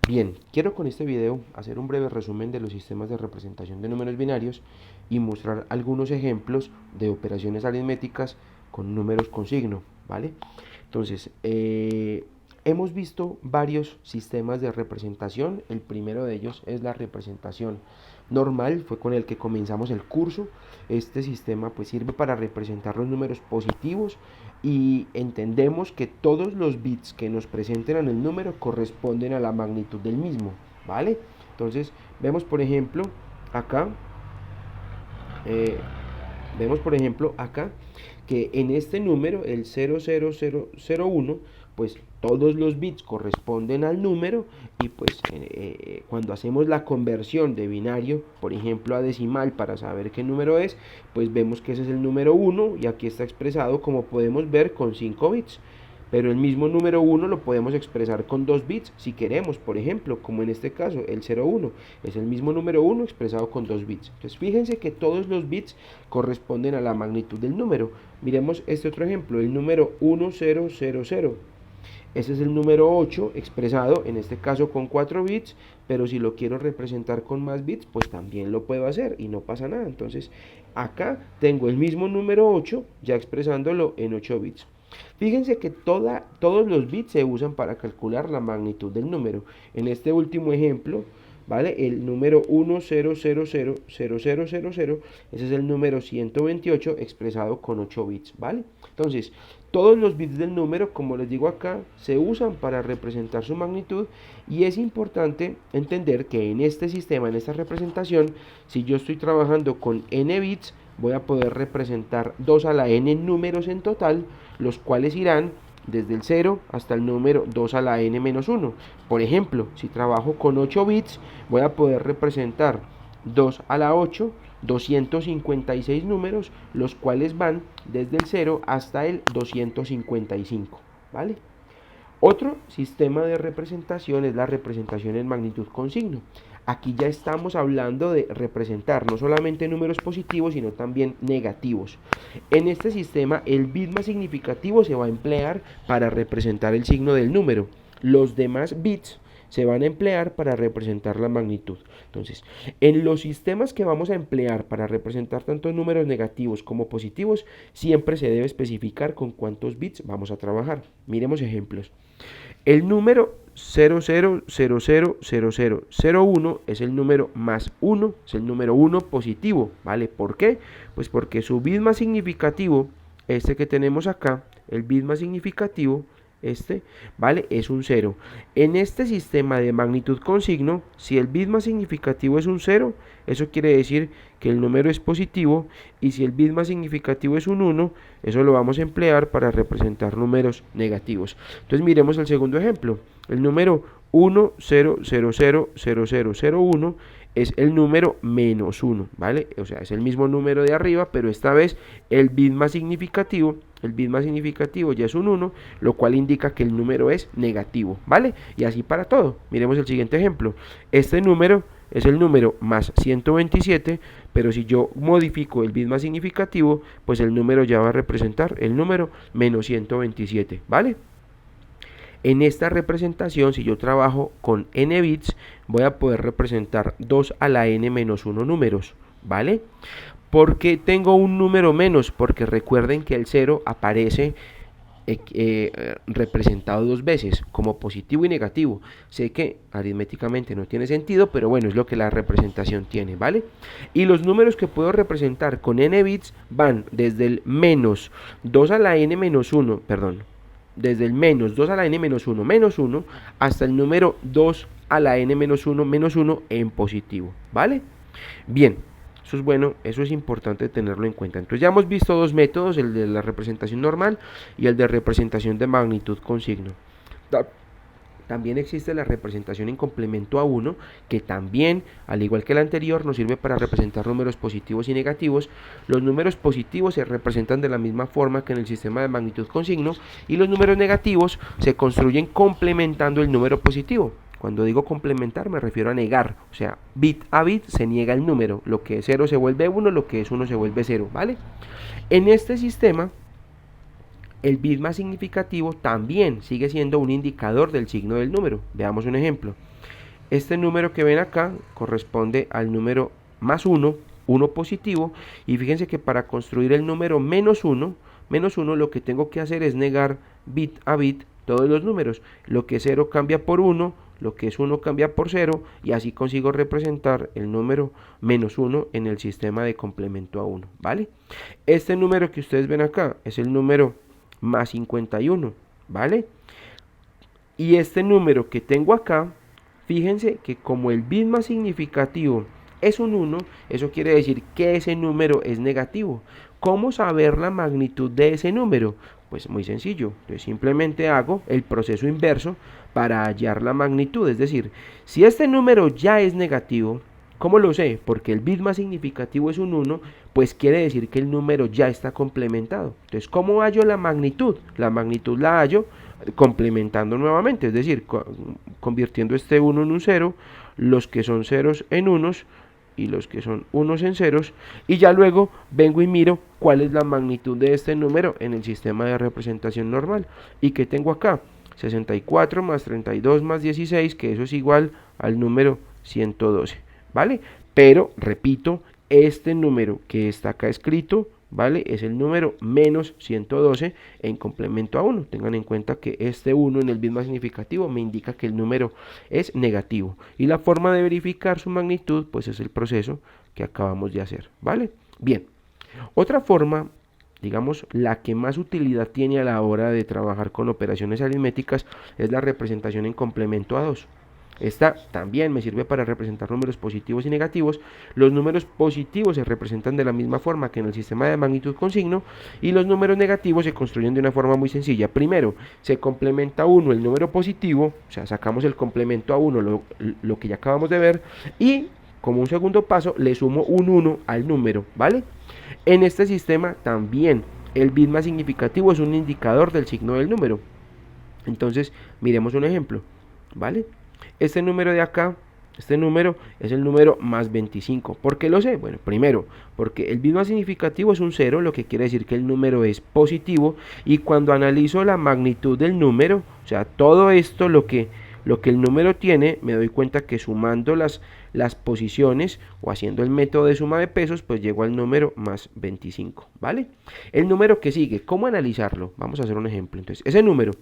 Bien, quiero con este video hacer un breve resumen de los sistemas de representación de números binarios y mostrar algunos ejemplos de operaciones aritméticas con números con signo, ¿vale? Entonces, hemos visto varios sistemas de representación. El primero de ellos es la representación normal, fue con el que comenzamos el curso. Este sistema pues sirve para representar los números positivos y entendemos que todos los bits que nos presenten en el número corresponden a la magnitud del mismo, ¿vale? Entonces, vemos por ejemplo acá, eh, que en este número, el 00001, pues todos los bits corresponden al número y pues cuando hacemos la conversión de binario, por ejemplo a decimal para saber qué número es, pues vemos que ese es el número 1 y aquí está expresado como podemos ver con 5 bits. Pero el mismo número 1 lo podemos expresar con 2 bits si queremos, por ejemplo, como en este caso, el 01 es el mismo número 1 expresado con 2 bits. Entonces fíjense que todos los bits corresponden a la magnitud del número. Miremos este otro ejemplo, el número 1000. Ese es el número 8 expresado en este caso con 4 bits, pero si lo quiero representar con más bits, pues también lo puedo hacer y no pasa nada. Entonces acá tengo el mismo número 8 ya expresándolo en 8 bits. Fíjense que todos los bits se usan para calcular la magnitud del número. En este último ejemplo, ¿vale? El número 10000000, ese es el número 128 expresado con 8 bits, ¿vale? Entonces, todos los bits del número, como les digo acá, se usan para representar su magnitud y es importante entender que en este sistema, en esta representación, si yo estoy trabajando con n bits, voy a poder representar 2 a la n números en total, los cuales irán desde el 0 hasta el número 2 a la n-1. Por ejemplo, si trabajo con 8 bits, voy a poder representar 2 a la 8, 256 números, los cuales van desde el 0 hasta el 255, ¿vale? Otro sistema de representación es la representación en magnitud con signo. Aquí ya estamos hablando de representar no solamente números positivos, sino también negativos. En este sistema, el bit más significativo se va a emplear para representar el signo del número. Los demás bits se van a emplear para representar la magnitud. Entonces, en los sistemas que vamos a emplear para representar tanto números negativos como positivos, siempre se debe especificar con cuántos bits vamos a trabajar. Miremos ejemplos. El número 00000001 es el número más 1, es el número 1 positivo, ¿vale? ¿Por qué? Pues porque su bit más significativo, este que tenemos acá, el bit más significativo, ¿vale? Es un 0. En este sistema de magnitud con signo, si el bit más significativo es un 0, eso quiere decir que el número es positivo, y si el bit más significativo es un 1, eso lo vamos a emplear para representar números negativos. Entonces miremos el segundo ejemplo. El número 10000001 es el número menos 1, ¿vale? O sea, es el mismo número de arriba, pero esta vez el bit más significativo ya es un 1, lo cual indica que el número es negativo, ¿vale? Y así para todo. Miremos el siguiente ejemplo. Este número es el número más 127, pero si yo modifico el bit más significativo, pues el número ya va a representar el número menos 127, ¿vale? En esta representación, si yo trabajo con n bits, voy a poder representar 2 a la n-1 números, ¿vale? ¿Por qué tengo un número menos? Porque recuerden que el 0 aparece representado dos veces, como positivo y negativo. Sé que aritméticamente no tiene sentido, pero bueno, es lo que la representación tiene, ¿vale? Y los números que puedo representar con n bits van desde el menos 2 a la n-1, perdón, desde el menos 2 a la n-1 menos 1 hasta el número 2 a la n-1 menos 1 en positivo, ¿vale? Bien, eso es bueno, eso es importante tenerlo en cuenta. Entonces ya hemos visto dos métodos, el de la representación normal y el de representación de magnitud con signo. También existe la representación en complemento a 1, que también, al igual que la anterior, nos sirve para representar números positivos y negativos. Los números positivos se representan de la misma forma que en el sistema de magnitud con signo, y los números negativos se construyen complementando el número positivo. Cuando digo complementar me refiero a negar, o sea, bit a bit se niega el número, lo que es 0 se vuelve 1, lo que es 1 se vuelve 0, ¿vale? En este sistema el bit más significativo también sigue siendo un indicador del signo del número. Veamos un ejemplo. Este número que ven acá corresponde al número más 1, 1 positivo, y fíjense que para construir el número menos 1, lo que tengo que hacer es negar bit a bit todos los números. Lo que es 0 cambia por 1, lo que es 1 cambia por 0, y así consigo representar el número menos 1 en el sistema de complemento a 1, ¿vale? Este número que ustedes ven acá es el número más 51, ¿vale? Y este número que tengo acá, fíjense que como el bit más significativo es un 1, eso quiere decir que ese número es negativo. ¿Cómo saber la magnitud de ese número? Pues muy sencillo, entonces simplemente hago el proceso inverso para hallar la magnitud, es decir, si este número ya es negativo, ¿cómo lo sé? Porque el bit más significativo es un 1, pues quiere decir que el número ya está complementado. Entonces, ¿cómo hallo la magnitud? La magnitud la hallo complementando nuevamente, es decir, convirtiendo este 1 en un 0, los que son ceros en unos y los que son unos en ceros, y ya luego vengo y miro cuál es la magnitud de este número en el sistema de representación normal. ¿Y qué tengo acá? 64 más 32 más 16, que eso es igual al número 112, ¿vale? Pero, repito, este número que está acá escrito, ¿vale? Es el número menos 112 en complemento a 1. Tengan en cuenta que este 1 en el bit más significativo me indica que el número es negativo. Y la forma de verificar su magnitud, pues es el proceso que acabamos de hacer, ¿vale? Bien, otra forma, digamos, la que más utilidad tiene a la hora de trabajar con operaciones aritméticas es la representación en complemento a 2. Esta también me sirve para representar números positivos y negativos. Los números positivos se representan de la misma forma que en el sistema de magnitud con signo, y los números negativos se construyen de una forma muy sencilla. Primero, se complementa a 1 el número positivo, o sea, sacamos el complemento a 1, lo que ya acabamos de ver, y como un segundo paso le sumo un 1 al número, ¿vale? En este sistema también el bit más significativo es un indicador del signo del número. Entonces, miremos un ejemplo, ¿vale? Este número de acá, este número es el número más 25. ¿Por qué lo sé? Bueno, primero, porque el bit más significativo es un 0, lo que quiere decir que el número es positivo, y cuando analizo la magnitud del número, o sea, todo esto, lo que el número tiene, me doy cuenta que sumando las posiciones o haciendo el método de suma de pesos, pues llego al número más 25, ¿vale? El número que sigue, ¿cómo analizarlo? Vamos a hacer un ejemplo. Entonces, ese número,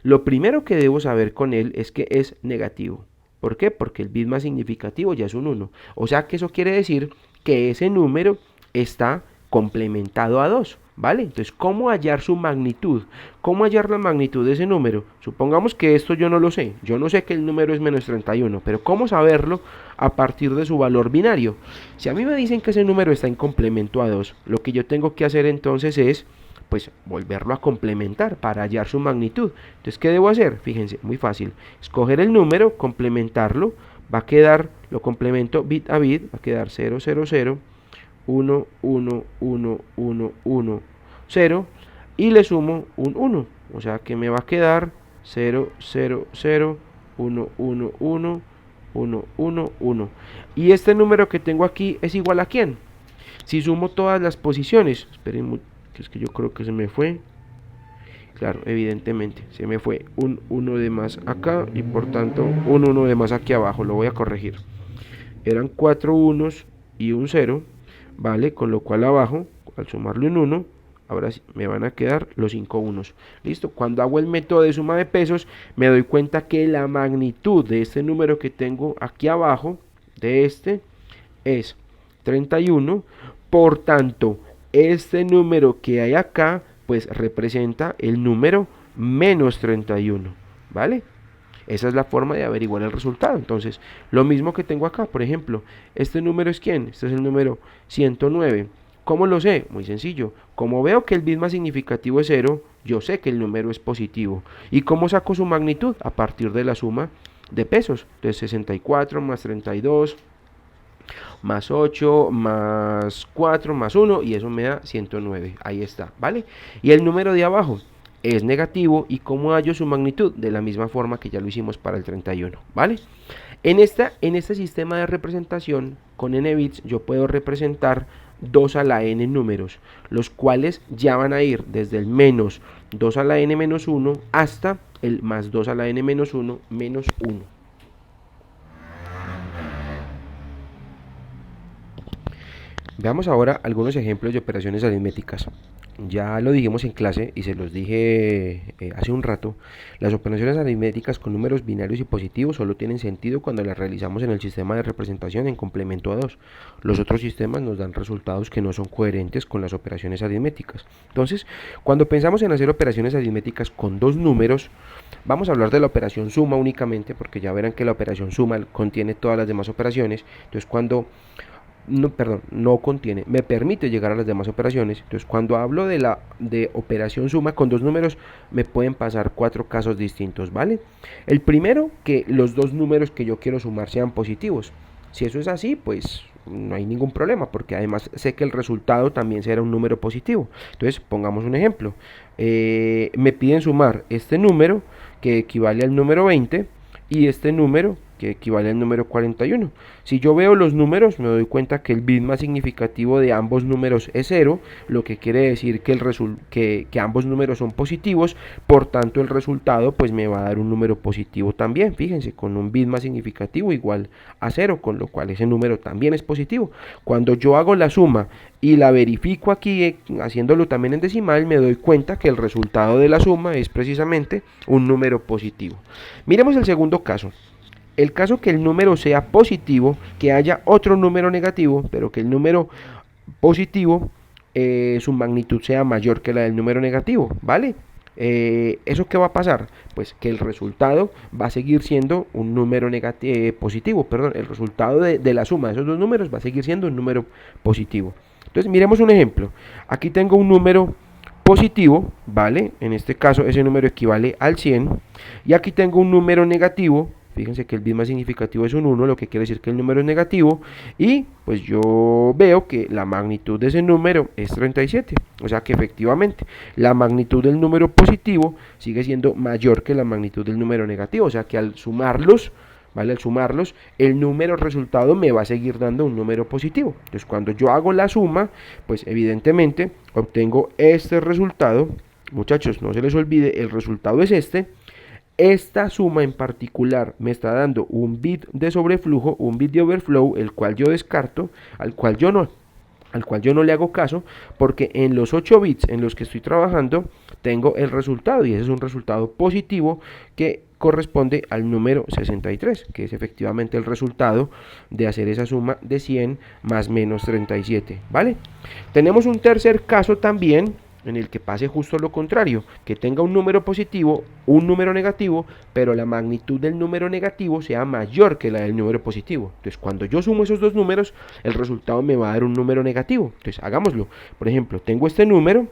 lo primero que debo saber con él es que es negativo. ¿Por qué? Porque el bit más significativo ya es un 1. O sea que eso quiere decir que ese número está complementado a 2. ¿Vale? Entonces, ¿cómo hallar su magnitud? ¿Cómo hallar la magnitud de ese número? Supongamos que esto yo no lo sé. Yo no sé que el número es menos 31, pero ¿cómo saberlo a partir de su valor binario? Si a mí me dicen que ese número está en complemento a 2, lo que yo tengo que hacer entonces es, pues, volverlo a complementar para hallar su magnitud. Entonces, ¿qué debo hacer? Fíjense, muy fácil. Escoger el número, complementarlo, va a quedar, lo complemento bit a bit, va a quedar 0, 0, 0, 1, 1, 1, 1, 1, 0, y le sumo un 1, o sea que me va a quedar 0, 0, 0, 1, 1, 1, 1, 1, 1. Y este número que tengo aquí es igual a ¿quién? Si sumo todas las posiciones, esperen, que es que yo creo que se me fue, claro, evidentemente, se me fue un 1 de más acá y por tanto un 1 de más aquí abajo, lo voy a corregir. Eran 4 unos y un 0, ¿vale? Con lo cual abajo, al sumarle un 1, ahora sí me van a quedar los 5 unos. ¿Listo? Cuando hago el método de suma de pesos, me doy cuenta que la magnitud de este número que tengo aquí abajo, de este, es 31. Por tanto, este número que hay acá, pues representa el número menos 31, ¿vale? Esa es la forma de averiguar el resultado. Entonces, lo mismo que tengo acá, por ejemplo, ¿este número es quién? Este es el número 109. ¿Cómo lo sé? Muy sencillo. Como veo que el bit más significativo es 0, yo sé que el número es positivo. ¿Y cómo saco su magnitud? A partir de la suma de pesos. Entonces, 64 más 32 más 8 más 4 más 1, y eso me da 109. Ahí está, ¿vale? Y el número de abajo es negativo, y ¿cómo hallo su magnitud? De la misma forma que ya lo hicimos para el 31, ¿vale? En este sistema de representación con n bits yo puedo representar 2 a la n números, los cuales ya van a ir desde el menos 2 a la n menos 1 hasta el más 2 a la n menos 1 menos 1. Veamos ahora algunos ejemplos de operaciones aritméticas. Ya lo dijimos en clase y se los dije hace un rato, las operaciones aritméticas con números binarios y positivos solo tienen sentido cuando las realizamos en el sistema de representación en complemento a 2. Los otros sistemas nos dan resultados que no son coherentes con las operaciones aritméticas. Entonces, cuando pensamos en hacer operaciones aritméticas con dos números, vamos a hablar de la operación suma únicamente, porque ya verán que la operación suma contiene todas las demás operaciones. Entonces, no contiene, me permite llegar a las demás operaciones. Entonces, cuando hablo de operación suma con dos números, me pueden pasar 4 casos distintos, ¿vale? El primero, que los dos números que yo quiero sumar sean positivos. Si eso es así, pues no hay ningún problema, porque además sé que el resultado también será un número positivo. Entonces, pongamos un ejemplo. Me piden sumar este número, que equivale al número 20, y este número, que equivale al número 41. Si yo veo los números, me doy cuenta que el bit más significativo de ambos números es 0, lo que quiere decir que ambos números son positivos, por tanto el resultado pues me va a dar un número positivo también, fíjense, con un bit más significativo igual a 0, con lo cual ese número también es positivo. Cuando yo hago la suma y la verifico aquí, haciéndolo también en decimal, me doy cuenta que el resultado de la suma es precisamente un número positivo. Miremos el segundo caso. El caso que el número sea positivo, que haya otro número negativo, pero que el número positivo, su magnitud sea mayor que la del número negativo, ¿vale? ¿Eso qué va a pasar? Pues que el resultado va a seguir siendo un número positivo, perdón, el resultado de la suma de esos dos números va a seguir siendo un número positivo. Entonces miremos un ejemplo. Aquí tengo un número positivo, ¿vale? En este caso ese número equivale al 100, y aquí tengo un número negativo. Fíjense que el bit más significativo es un 1, lo que quiere decir que el número es negativo, y pues yo veo que la magnitud de ese número es 37, o sea que efectivamente la magnitud del número positivo sigue siendo mayor que la magnitud del número negativo, o sea que al sumarlos, ¿vale? Al sumarlos, el número resultado me va a seguir dando un número positivo. Entonces cuando yo hago la suma, pues evidentemente obtengo este resultado. Muchachos, no se les olvide, el resultado es este. Esta suma en particular me está dando un bit de sobreflujo, un bit de overflow, el cual yo descarto, al cual yo no le hago caso, porque en los 8 bits en los que estoy trabajando tengo el resultado, y ese es un resultado positivo que corresponde al número 63, que es efectivamente el resultado de hacer esa suma de 100 más menos 37, ¿vale? Tenemos un tercer caso también, en el que pase justo lo contrario, que tenga un número positivo, un número negativo, pero la magnitud del número negativo sea mayor que la del número positivo. Entonces, cuando yo sumo esos dos números, el resultado me va a dar un número negativo. Entonces, hagámoslo. Por ejemplo, tengo este número,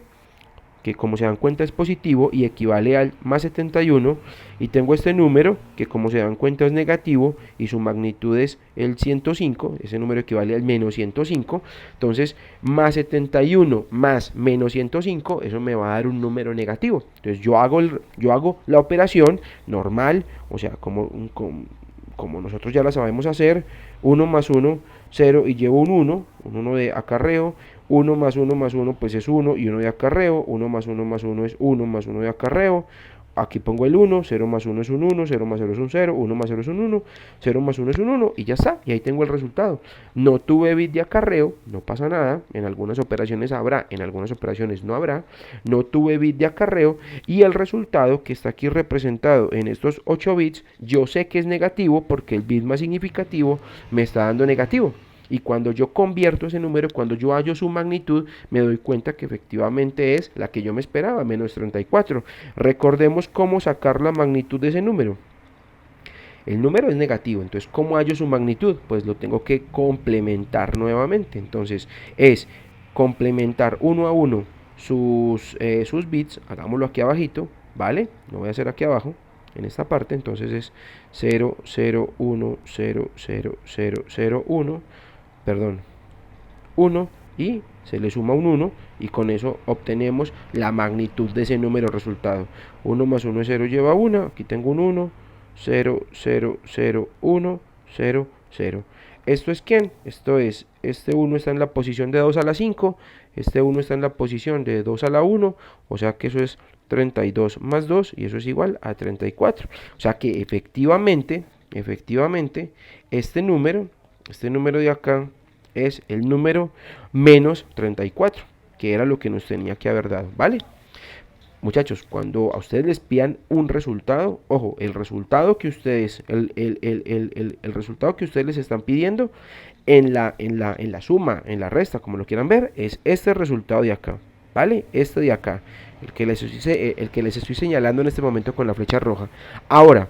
que como se dan cuenta es positivo y equivale al más 71, y tengo este número que como se dan cuenta es negativo y su magnitud es el 105, ese número equivale al menos 105, entonces más 71 más menos 105, eso me va a dar un número negativo. Entonces yo hago la operación normal, o sea, como nosotros ya la sabemos hacer, 1 más 1, 0, y llevo un 1 de acarreo, 1 más 1 más 1 pues es 1, y 1 de acarreo, 1 más 1 más 1 es 1 más 1 de acarreo, aquí pongo el 1, 0 más 1 es un 1, 0 más 0 es un 0, 1 más 0 es un 1, 0 más 1 es un 1, y ya está, y ahí tengo el resultado. No tuve bit de acarreo, no pasa nada, en algunas operaciones habrá, en algunas operaciones no habrá, no tuve bit de acarreo, y el resultado que está aquí representado en estos 8 bits, yo sé que es negativo porque el bit más significativo me está dando negativo. Y cuando yo convierto ese número, cuando yo hallo su magnitud, me doy cuenta que efectivamente es la que yo me esperaba, menos 34. Recordemos cómo sacar la magnitud de ese número. El número es negativo, entonces ¿cómo hallo su magnitud? Pues lo tengo que complementar nuevamente. Entonces es complementar uno a uno sus bits. Hagámoslo aquí abajito, ¿vale? Lo voy a hacer aquí abajo, en esta parte. Entonces es 0, 0, 1, 0, 0, 0, 0, 1. Perdón, 1, y se le suma un 1, y con eso obtenemos la magnitud de ese número resultado. 1 más 1 es 0, lleva 1, aquí tengo un 1, 0, 0, 0, 1, 0, 0. ¿esto es quién? Esto es, este 1 está en la posición de 2 a la 5, este 1 está en la posición de 2 a la 1, o sea que eso es 32 más 2 y eso es igual a 34. O sea que efectivamente, este número de acá es el número menos 34, que era lo que nos tenía que haber dado, ¿vale? Muchachos, cuando a ustedes les pidan un resultado, ojo, el resultado que ustedes, el resultado que ustedes les están pidiendo en la suma, en la resta, como lo quieran ver, es este resultado de acá, ¿vale? Este de acá, el que les estoy señalando en este momento con la flecha roja. Ahora,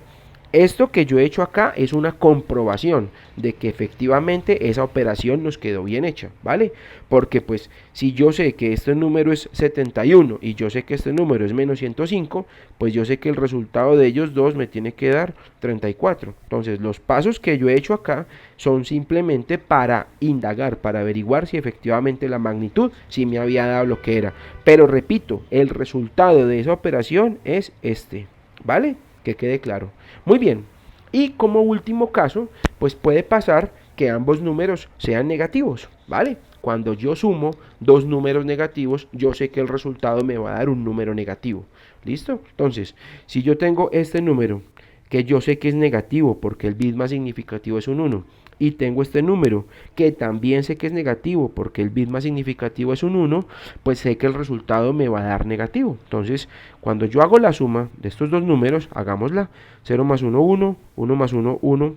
esto que yo he hecho acá es una comprobación de que efectivamente esa operación nos quedó bien hecha, ¿vale? Porque pues si yo sé que este número es 71 y yo sé que este número es menos 105, pues yo sé que el resultado de ellos dos me tiene que dar 34. Entonces los pasos que yo he hecho acá son simplemente para indagar, para averiguar si efectivamente la magnitud sí me había dado lo que era. Pero repito, el resultado de esa operación es este, ¿vale? Que quede claro. Muy bien. Y como último caso, pues puede pasar que ambos números sean negativos, ¿vale? Cuando yo sumo dos números negativos, yo sé que el resultado me va a dar un número negativo. ¿Listo? Entonces, si yo tengo este número, que yo sé que es negativo porque el bit más significativo es un 1, y tengo este número que también sé que es negativo porque el bit más significativo es un 1, pues sé que el resultado me va a dar negativo. Entonces, cuando yo hago la suma de estos dos números, hagámosla. 0 más 1, 1, 1 más 1, 1,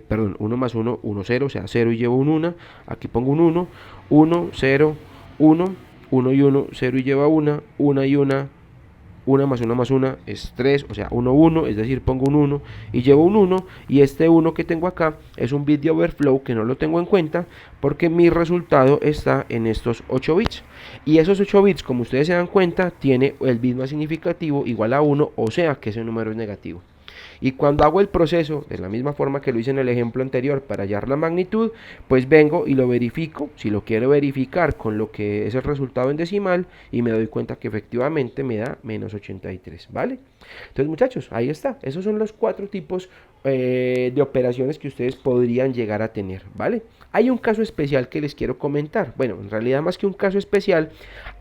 perdón, 1 más 1, 1, 0, o sea, 0 y llevo un 1, aquí pongo un 1, 1, 0, 1, 1 y 1, 0 y lleva 1 y 1 más 1 es 3, o sea, 1, 1, es decir, pongo un 1 y llevo un 1, y este 1 que tengo acá es un bit de overflow que no lo tengo en cuenta porque mi resultado está en estos 8 bits. Y esos 8 bits, como ustedes se dan cuenta, tiene el bit más significativo igual a 1, o sea que ese número es negativo. Y cuando hago el proceso, de la misma forma que lo hice en el ejemplo anterior para hallar la magnitud, pues vengo y lo verifico, si lo quiero verificar con lo que es el resultado en decimal, y me doy cuenta que efectivamente me da menos 83, ¿vale? Entonces muchachos, ahí está, esos son los 4 tipos de operaciones que ustedes podrían llegar a tener, ¿vale? Hay un caso especial que les quiero comentar. Bueno, en realidad más que un caso especial,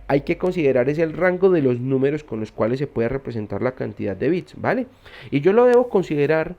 hay que considerar es el rango de los números con los cuales se puede representar la cantidad de bits, ¿vale? Y yo lo debo considerar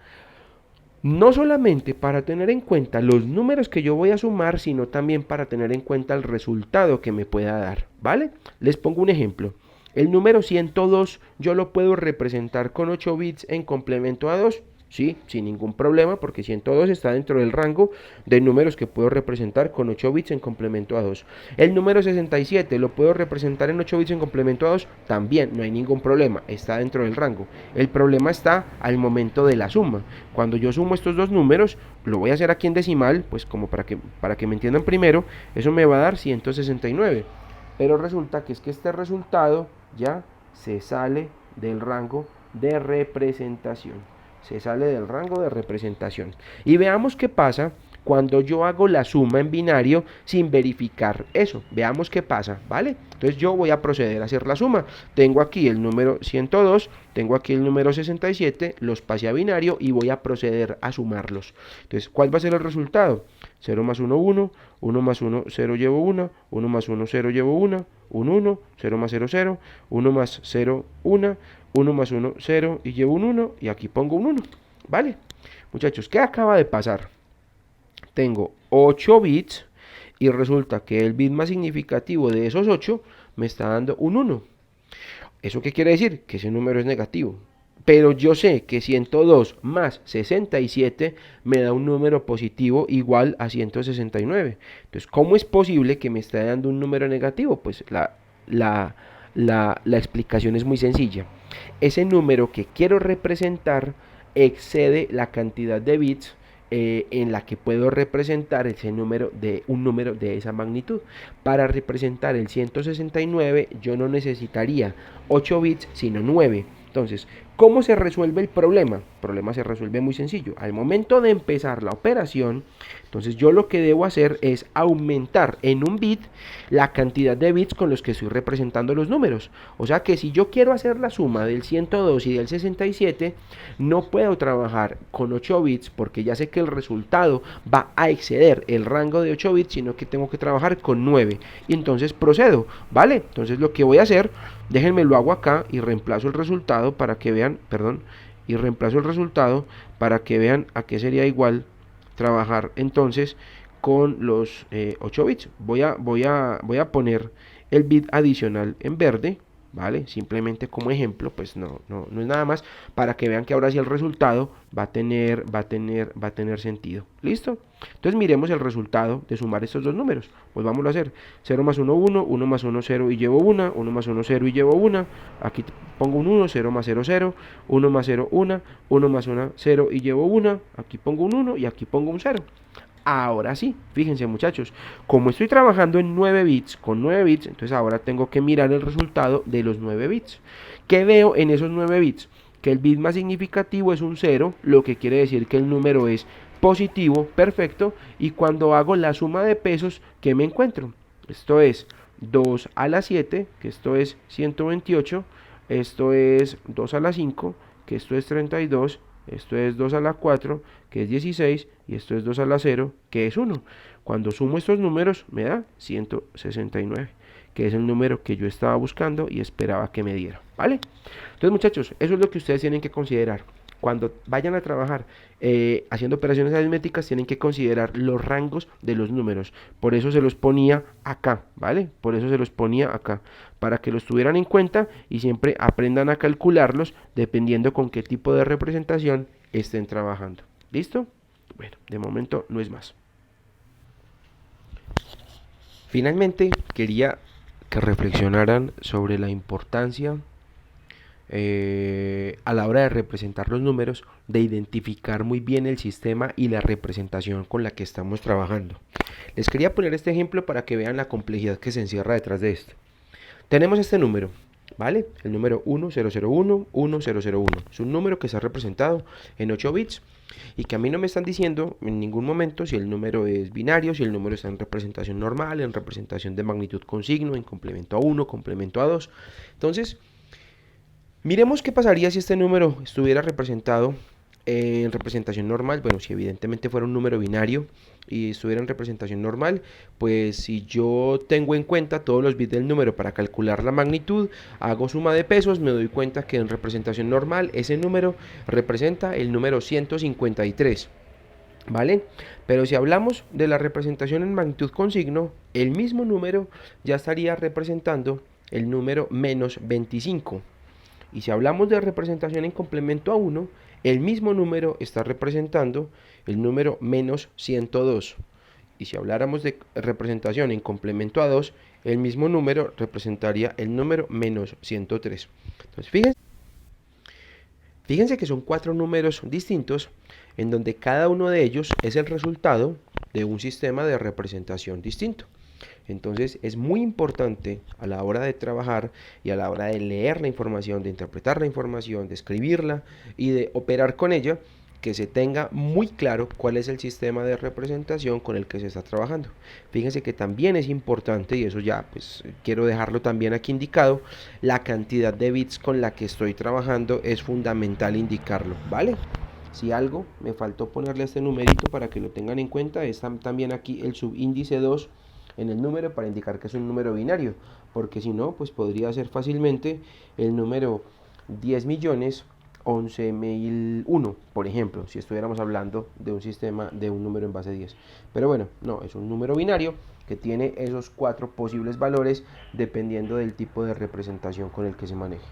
no solamente para tener en cuenta los números que yo voy a sumar, sino también para tener en cuenta el resultado que me pueda dar, ¿vale? Les pongo un ejemplo. El número 102 yo lo puedo representar con 8 bits en complemento a 2. Sí, sin ningún problema, porque 102 está dentro del rango de números que puedo representar con 8 bits en complemento a 2. El número 67 lo puedo representar en 8 bits en complemento a 2, también no hay ningún problema, está dentro del rango. El problema está al momento de la suma. Cuando yo sumo estos dos números, lo voy a hacer aquí en decimal, pues como para que me entiendan primero, eso me va a dar 169. Pero resulta que es que este resultado ya se sale del rango de representación. Se sale del rango de representación. Y veamos qué pasa cuando yo hago la suma en binario sin verificar eso. Veamos qué pasa, ¿vale? Entonces yo voy a proceder a hacer la suma. Tengo aquí el número 102, tengo aquí el número 67, los pasé a binario y voy a proceder a sumarlos. Entonces, ¿cuál va a ser el resultado? 0 más 1, 1, 1 más 1, 0 llevo 1, 1 más 1, 0 llevo 1, 1, 1, 0 más 0, 0, 1 más 0, 1, 1 más 1, 0 y llevo un 1 y aquí pongo un 1, ¿vale? Muchachos, ¿qué acaba de pasar? Tengo 8 bits y resulta que el bit más significativo de esos 8 me está dando un 1. ¿Eso qué quiere decir? Que ese número es negativo. Pero yo sé que 102 más 67 me da un número positivo igual a 169. Entonces, ¿cómo es posible que me esté dando un número negativo? Pues la explicación es muy sencilla. Ese número que quiero representar excede la cantidad de bits en la que puedo representar ese número de un número de esa magnitud. Para representar el 169 yo no necesitaría 8 bits sino 9. Entonces, ¿Cómo se resuelve el problema? El problema se resuelve muy sencillo. Al momento de empezar la operación, entonces yo lo que debo hacer es aumentar en un bit la cantidad de bits con los que estoy representando los números. O sea que si yo quiero hacer la suma del 102 y del 67, no puedo trabajar con 8 bits porque ya sé que el resultado va a exceder el rango de 8 bits, sino que tengo que trabajar con 9. Y entonces procedo, ¿vale? Entonces lo que voy a hacer, déjenme lo hago acá y reemplazo el resultado para que vean, perdón, y reemplazo el resultado para que vean a qué sería igual trabajar entonces con los 8 bits. Voy a poner el bit adicional en verde, ¿vale? Simplemente como ejemplo, pues no es nada más para que vean que ahora sí el resultado va a tener sentido. ¿Listo? Entonces miremos el resultado de sumar estos dos números. Pues vamos a hacer 0 más 1, 1, 1 más 1, 0 y llevo 1, 1 más 1, 0 y llevo 1. Aquí pongo un 1, 0 más 0, 0, 1 más 0, 1, 1 más 1, 0 y llevo 1. Aquí pongo un 1 y aquí pongo un 0. Ahora sí, fíjense muchachos, como estoy trabajando en 9 bits, con 9 bits, entonces ahora tengo que mirar el resultado de los 9 bits. ¿Qué veo en esos 9 bits? Que el bit más significativo es un 0, lo que quiere decir que el número es positivo, perfecto, y cuando hago la suma de pesos, ¿qué me encuentro? Esto es 2 a la 7, que esto es 128, esto es 2 a la 5, que esto es 32, esto es 2 a la 4, que es 16, y esto es 2 a la 0, que es 1. Cuando sumo estos números me da 169, que es el número que yo estaba buscando y esperaba que me diera, ¿vale? Entonces muchachos, eso es lo que ustedes tienen que considerar. Cuando vayan a trabajar haciendo operaciones aritméticas, tienen que considerar los rangos de los números. Por eso se los ponía acá, ¿vale? Por eso se los ponía acá, para que los tuvieran en cuenta y siempre aprendan a calcularlos dependiendo con qué tipo de representación estén trabajando. ¿Listo? Bueno, de momento no es más. Finalmente, quería que reflexionaran sobre la importancia a la hora de representar los números, de identificar muy bien el sistema y la representación con la que estamos trabajando. Les quería poner este ejemplo para que vean la complejidad que se encierra detrás de esto. Tenemos este número, ¿vale? El número 1001, 1001. Es un número que está representado en 8 bits y que a mí no me están diciendo en ningún momento si el número es binario, si el número está en representación normal, en representación de magnitud con signo, en complemento a 1, complemento a 2. Entonces, miremos qué pasaría si este número estuviera representado en representación normal. Bueno, si evidentemente fuera un número binario y estuviera en representación normal, pues si yo tengo en cuenta todos los bits del número para calcular la magnitud, hago suma de pesos, me doy cuenta que en representación normal ese número representa el número 153. ¿Vale? Pero si hablamos de la representación en magnitud con signo, el mismo número ya estaría representando el número menos 25. Y si hablamos de representación en complemento a 1, el mismo número está representando el número menos 102. Y si habláramos de representación en complemento a 2, el mismo número representaría el número menos 103. Entonces, fíjense que son 4 números distintos en donde cada uno de ellos es el resultado de un sistema de representación distinto. Entonces es muy importante a la hora de trabajar y a la hora de leer la información, de interpretar la información, de escribirla y de operar con ella, que se tenga muy claro cuál es el sistema de representación con el que se está trabajando. Fíjense que también es importante, y eso ya pues quiero dejarlo también aquí indicado, la cantidad de bits con la que estoy trabajando es fundamental indicarlo, ¿vale? Si algo me faltó ponerle este numerito para que lo tengan en cuenta, está también aquí el subíndice 2 en el número para indicar que es un número binario, porque si no, pues podría ser fácilmente el número 10.011.001, por ejemplo, si estuviéramos hablando de un sistema de un número en base 10. Pero bueno, no, es un número binario que tiene esos 4 posibles valores dependiendo del tipo de representación con el que se maneje.